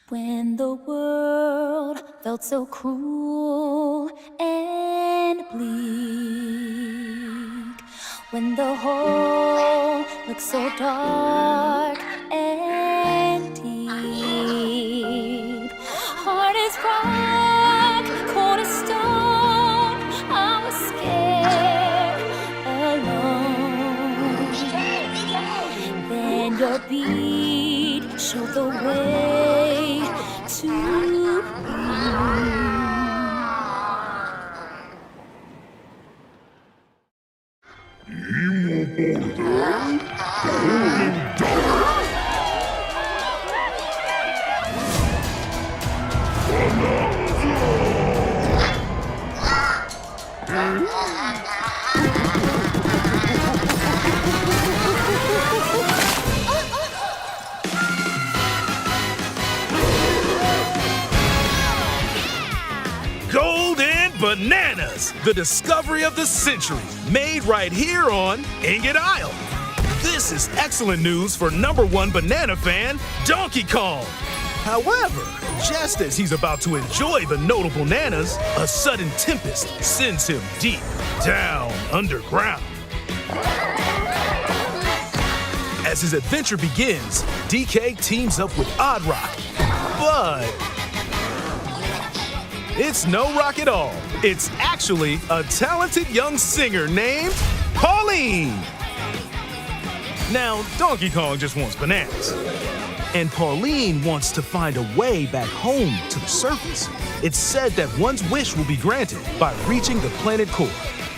When the world felt so cruel and bleak, when the hole looked so dark and deep, hard as rock, cold as stone, I was scared alone. Then your beat showed the way to Golden Bananas, the discovery of the century, made right here on Ingot Isle. This is excellent news for #1 banana fan, Donkey Kong. However, just as he's about to enjoy the notable bananas, a sudden tempest sends him deep down underground. As his adventure begins, DK teams up with Odd Rock, but it's no rock at all. It's actually a talented young singer named Pauline. Now, Donkey Kong just wants bananas. And Pauline wants to find a way back home to the surface. It's said that one's wish will be granted by reaching the planet core.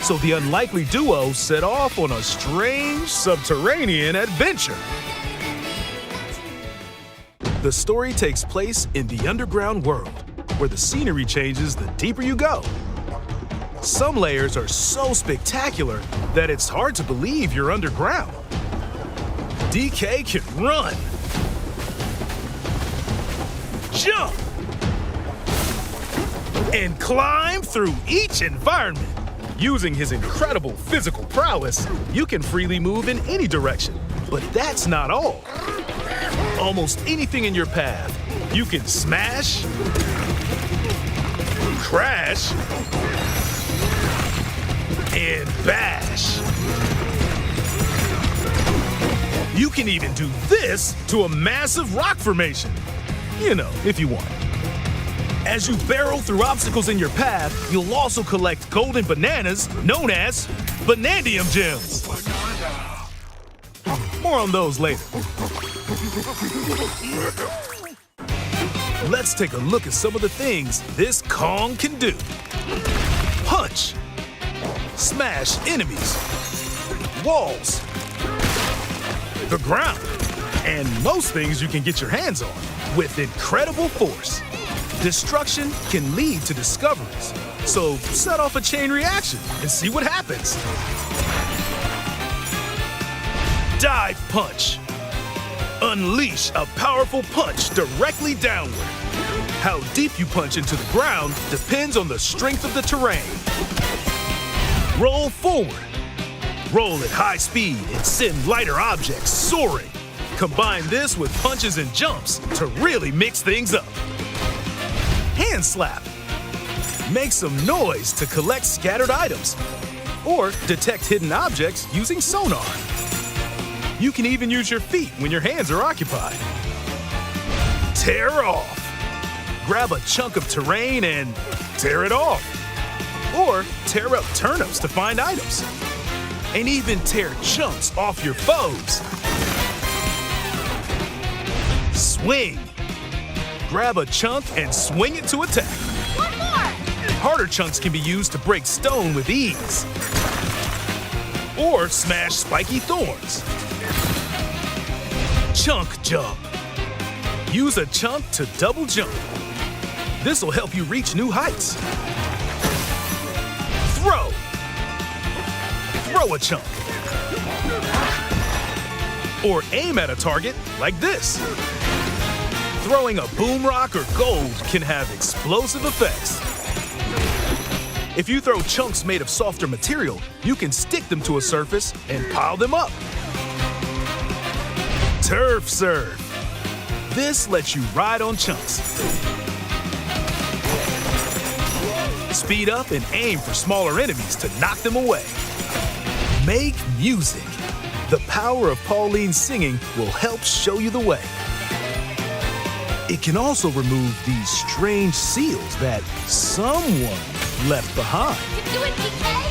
So the unlikely duo set off on a strange subterranean adventure. The story takes place in the underground world, where the scenery changes the deeper you go. Some layers are so spectacular that it's hard to believe you're underground. DK can run, jump, and climb through each environment. Using his incredible physical prowess, you can freely move in any direction. But that's not all. Almost anything in your path, you can smash, crash, and bash. You can even do this to a massive rock formation. You know, if you want. As you barrel through obstacles in your path, you'll also collect golden bananas known as Banandium gems. More on those later. Let's take a look at some of the things this Kong can do. Punch, smash enemies, walls, the ground, and most things you can get your hands on with incredible force. Destruction can lead to discoveries, so set off a chain reaction and see what happens. Dive punch. Unleash a powerful punch directly downward. How deep you punch into the ground depends on the strength of the terrain. Roll forward. Roll at high speed and send lighter objects soaring. Combine this with punches and jumps to really mix things up. Hand slap. Make some noise to collect scattered items or detect hidden objects using sonar. You can even use your feet when your hands are occupied. Tear off. Grab a chunk of terrain and tear it off. Or tear up turnips to find items. And even tear chunks off your foes. Swing. Grab a chunk and swing it to attack. One more! Harder chunks can be used to break stone with ease. Or smash spiky thorns. Chunk jump. Use a chunk to double jump. This will help you reach new heights. Throw. Throw a chunk. Or aim at a target like this. Throwing a boom rock or gold can have explosive effects. If you throw chunks made of softer material, you can stick them to a surface and pile them up. Turf serve. This lets you ride on chunks, speed up and aim for smaller enemies to knock them away. Make music. The power of Pauline's singing will help show you the way. It can also remove these strange seals that someone left behind. Do it, DK!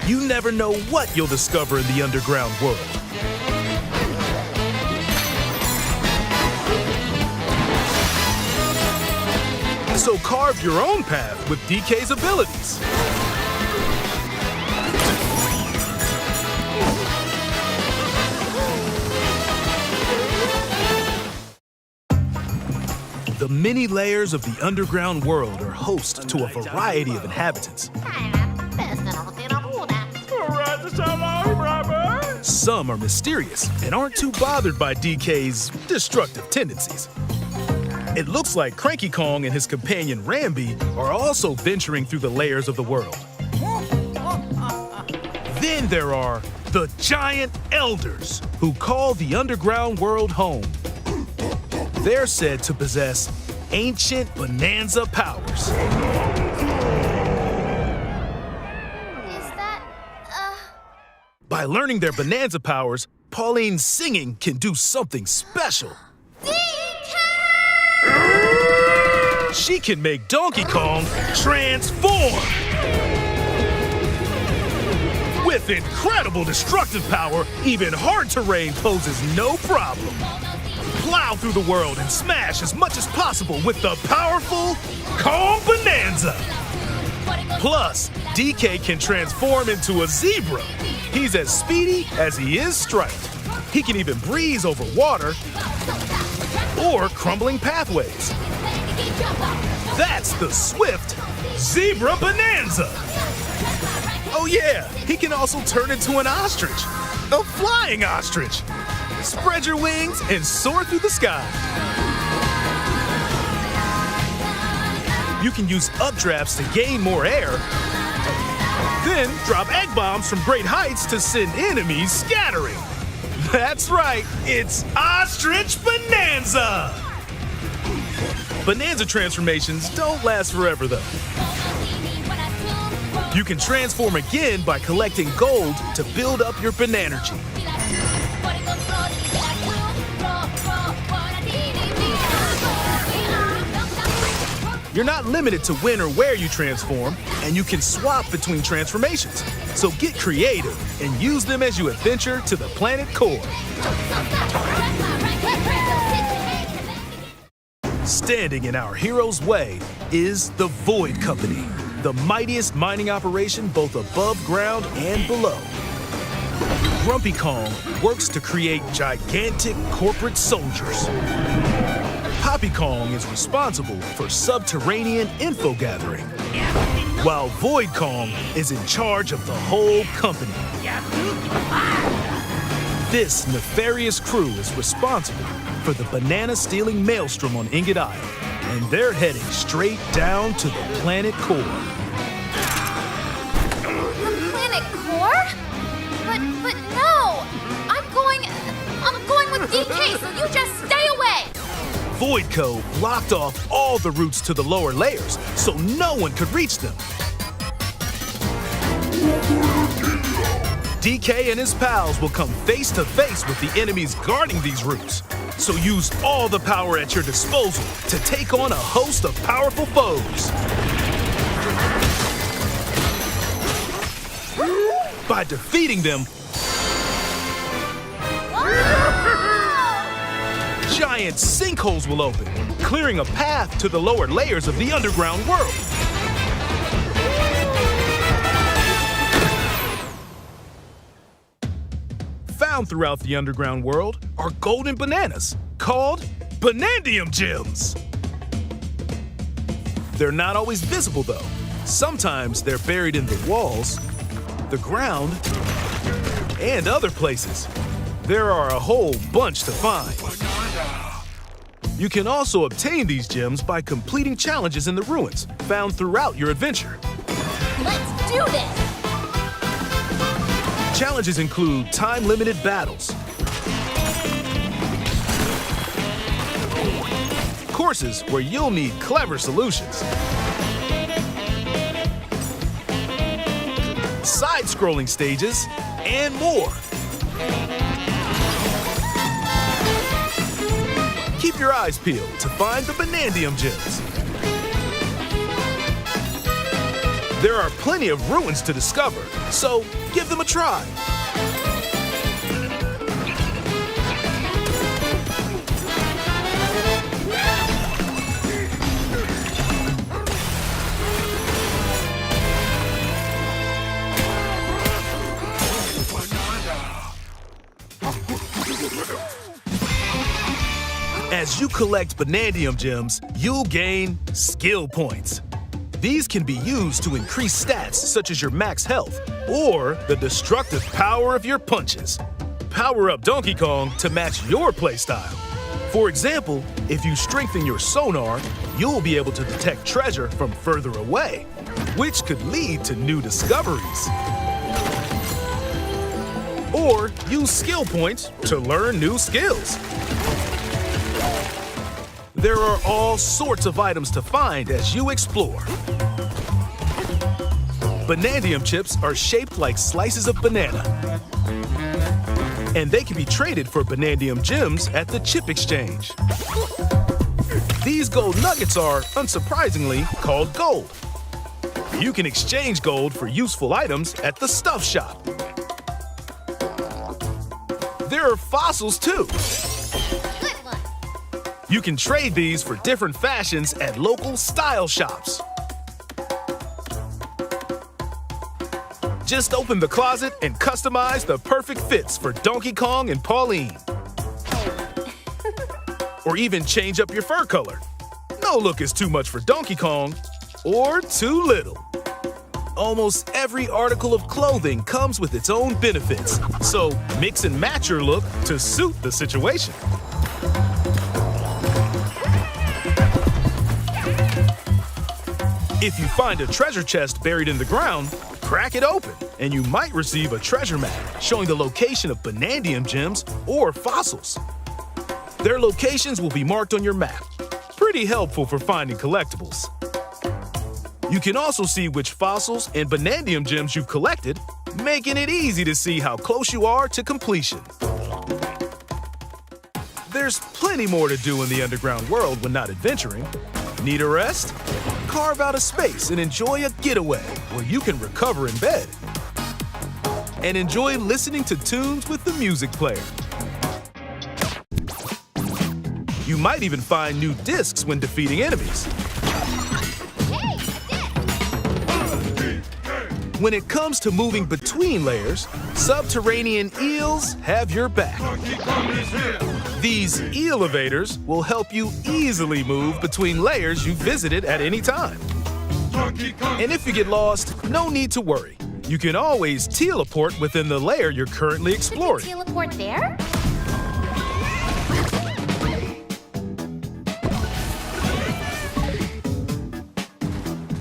You never know what you'll discover in the underground world. So carve your own path with DK's abilities. The many layers of the underground world are host to a variety of inhabitants. Some are mysterious and aren't too bothered by DK's destructive tendencies. It looks like Cranky Kong and his companion Rambi are also venturing through the layers of the world. Then there are the Giant Elders, who call the underground world home. They're said to possess ancient Bananza powers. Is that, By learning their Bananza powers, Pauline's singing can do something special. She can make Donkey Kong transform! With incredible destructive power, even hard terrain poses no problem. Plow through the world and smash as much as possible with the powerful Kong Bananza! Plus, DK can transform into a zebra. He's as speedy as he is striped. He can even breeze over water or crumbling pathways. That's the swift Zebra Bananza! Oh yeah, he can also turn into an ostrich, a flying ostrich. Spread your wings and soar through the sky. You can use updrafts to gain more air, then drop egg bombs from great heights to send enemies scattering. That's right, it's Ostrich Bananza! Bananza transformations don't last forever, though. You can transform again by collecting gold to build up your Bananergy. You're not limited to when or where you transform, and you can swap between transformations. So get creative and use them as you adventure to the planet core. Standing in our hero's way is the Void Company, the mightiest mining operation both above ground and below. Grumpy Kong works to create gigantic corporate soldiers. Poppy Kong is responsible for subterranean info gathering, while Void Kong is in charge of the whole company. This nefarious crew is responsible for the banana-stealing maelstrom on Ingot Isle, and they're heading straight down to the planet core. The planet core? But no! I'm going with DK, so you just stay away! Voidco blocked off all the routes to the lower layers, so no one could reach them. DK and his pals will come face to face with the enemies guarding these routes. So use all the power at your disposal to take on a host of powerful foes. By defeating them, giant sinkholes will open, clearing a path to the lower layers of the underground world. Found throughout the underground world are golden bananas called Banandium Gems. They're not always visible though. Sometimes they're buried in the walls, the ground, and other places. There are a whole bunch to find. You can also obtain these gems by completing challenges in the ruins found throughout your adventure. Let's do this! Challenges include time-limited battles, courses where you'll need clever solutions. Side-scrolling stages, and more. Keep your eyes peeled to find the Banandium gems. There are plenty of ruins to discover, so give them a try. As you collect Banandium gems, you'll gain skill points. These can be used to increase stats such as your max health or the destructive power of your punches. Power up Donkey Kong to match your playstyle. For example, if you strengthen your sonar, you'll be able to detect treasure from further away, which could lead to new discoveries. Or use skill points to learn new skills. There are all sorts of items to find as you explore. Banandium chips are shaped like slices of banana. And they can be traded for Banandium gems at the chip exchange. These gold nuggets are, unsurprisingly, called gold. You can exchange gold for useful items at the stuff shop. There are fossils too. You can trade these for different fashions at local style shops. Just open the closet and customize the perfect fits for Donkey Kong and Pauline. Or even change up your fur color. No look is too much for Donkey Kong, or too little. Almost every article of clothing comes with its own benefits, so mix and match your look to suit the situation. If you find a treasure chest buried in the ground, crack it open, and you might receive a treasure map showing the location of Banandium gems or fossils. Their locations will be marked on your map. Pretty helpful for finding collectibles. You can also see which fossils and Banandium gems you've collected, making it easy to see how close you are to completion. There's plenty more to do in the underground world when not adventuring. Need a rest? Carve out a space and enjoy a getaway where you can recover in bed. And enjoy listening to tunes with the music player. You might even find new discs when defeating enemies. When it comes to moving between layers, subterranean eels have your back. These elevators will help you easily move between layers you visited at any time. And if you get lost, no need to worry. You can always teleport within the layer you're currently exploring. Teleport there?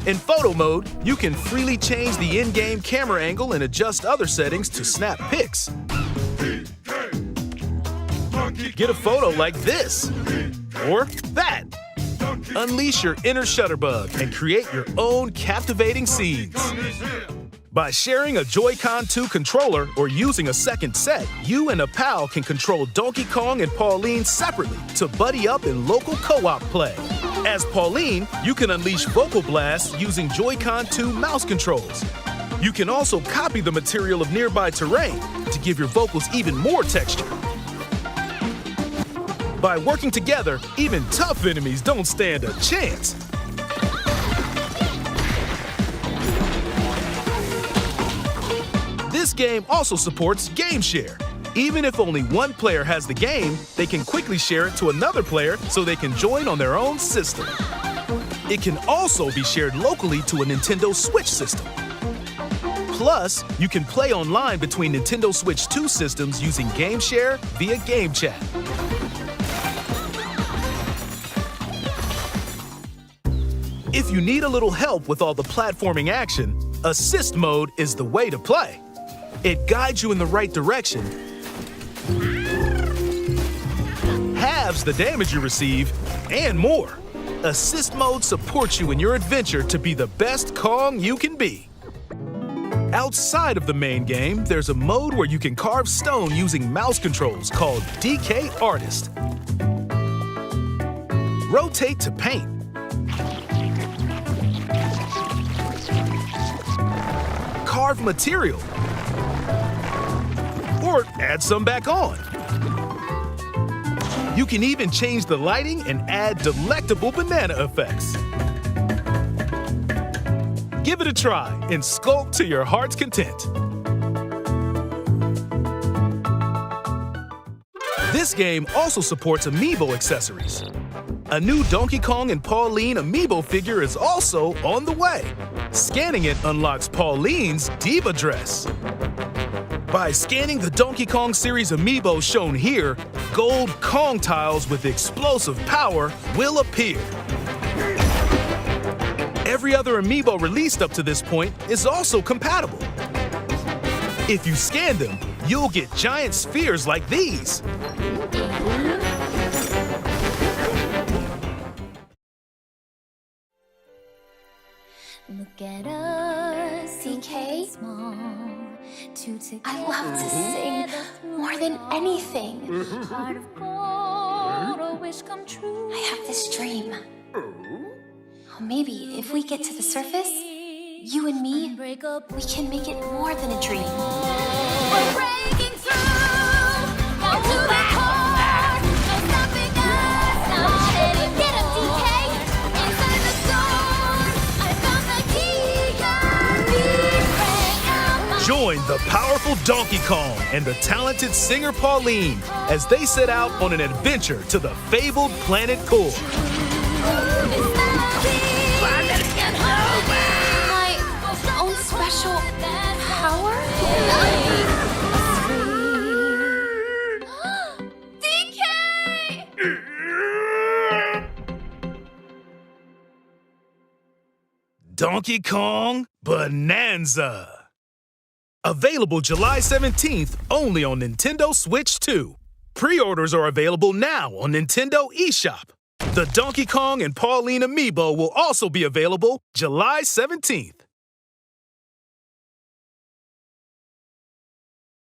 In photo mode, you can freely change the in-game camera angle and adjust other settings to snap pics. Get a photo like this, or that. Unleash your inner shutterbug and create your own captivating scenes. By sharing a Joy-Con 2 controller or using a second set, you and a pal can control Donkey Kong and Pauline separately to buddy up in local co-op play. As Pauline, you can unleash vocal blasts using Joy-Con 2 mouse controls. You can also copy the material of nearby terrain to give your vocals even more texture. By working together, even tough enemies don't stand a chance. This game also supports Game Share. Even if only one player has the game, they can quickly share it to another player so they can join on their own system. It can also be shared locally to a Nintendo Switch system. Plus, you can play online between Nintendo Switch 2 systems using Game Share via Game Chat. If you need a little help with all the platforming action, Assist Mode is the way to play. It guides you in the right direction, halves dodge the damage you receive, and more. Assist mode supports you in your adventure to be the best Kong you can be. Outside of the main game, there's a mode where you can carve stone using mouse controls called DK Artist. Rotate to paint. Carve material. Or add some back on. You can even change the lighting and add delectable banana effects. Give it a try and sculpt to your heart's content. This game also supports amiibo accessories. A new Donkey Kong and Pauline amiibo figure is also on the way. Scanning it unlocks Pauline's diva dress. By scanning the Donkey Kong series amiibo shown here, gold Kong tiles with explosive power will appear. Every other amiibo released up to this point is also compatible. If you scan them, you'll get giant spheres like these. Look at us, DK. I love to sing more than anything. I have this dream. Maybe if we get to the surface, you and me, we can make it more than a dream. We're breaking through, down to the core. No stopping us, not any. Get him, DK. Inside the zone, I found the key. Join the powerful Donkey Kong and the talented singer Pauline as they set out on an adventure to the fabled planet core. My own special power? DK! Donkey Kong Bananza. Available July 17th only on Nintendo Switch 2. Pre-orders are available now on Nintendo eShop. The Donkey Kong and Pauline amiibo will also be available July 17th.